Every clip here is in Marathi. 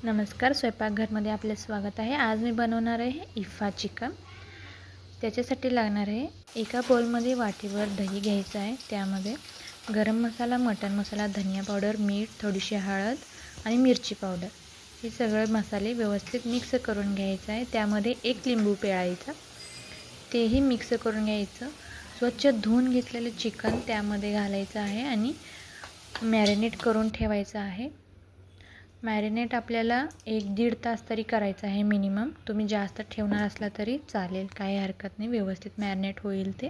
नमस्कार, स्वयंपाकघरमध्ये आपले स्वागत आहे। आज मी बनवणार आहे इफ्फा चिकन। त्याच्यासाठी लागणार आहे एका बोलमध्ये वाटीभर दही घ्यायचं आहे। त्यामध्ये गरम मसाला, मटन मसाला, धनिया पावडर, मीठ, थोडीशी हळद आणि मिरची पावडर हे सगळे मसाले व्यवस्थित मिक्स करून घ्यायचं आहे। त्यामध्ये एक लिंबू पिळायचा, तेही मिक्स करून घ्यायचं। स्वच्छ धुवून घेतलेले चिकन त्यामध्ये घालायचं आहे आणि मॅरिनेट करून ठेवायचं आहे। मॅरिनेट आपल्याला 1-1.5 तास तरी करायचं आहे मिनिमम। तुम्ही जास्त ठेवणार असला तरी चालेल, काही हरकत नाही, व्यवस्थित मॅरिनेट होईल ते।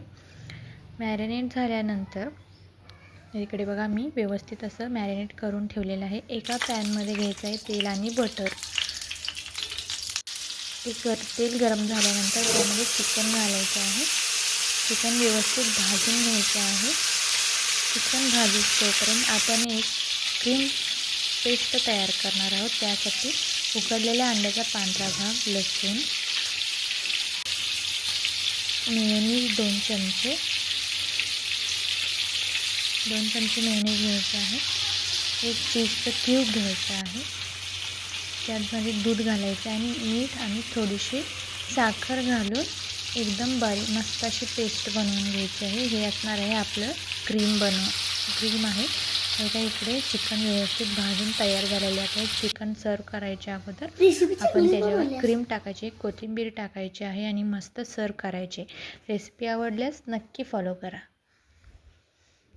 मॅरिनेट झाल्यानंतर इकडे बघा मी व्यवस्थित असं मॅरिनेट करून ठेवलेलं आहे। एका पॅनमध्ये घ्यायचं आहे तेल आणि बटर। तेल गरम झाल्यानंतर त्यामध्ये चिकन घालायचं आहे। चिकन व्यवस्थित भाजून घ्यायचं आहे। चिकन भाजूपर्यंत आपण एक क्रीम पेस्ट तयार करणार आहोत। त्यासाठी उकडलेल्या अंड्याचा पांढरा भाग, लसूण, मेयोनीज 2 चमचे मेयोनीज घ्यायचं आहे। एक चीजचं क्यूब घ्यायचं आहे। त्यामध्ये दूध घालायचं आणि मीठ आणि थोडीशी साखर घालून एकदम बारीक मस्त अशी पेस्ट बनवून घ्यायची आहे। हे असणार आहे आपलं क्रीम आहे। आता इकडे चिकन व्यवस्थित भाजून तयार झालेले आहे। चिकन सर्व करायच्या अगोदर आपण त्याच्यावर क्रीम टाकायची, कोथिंबीर टाकायची आहे आणि मस्त सर्व करायचे। रेसिपी आवडल्यास नक्की फॉलो करा।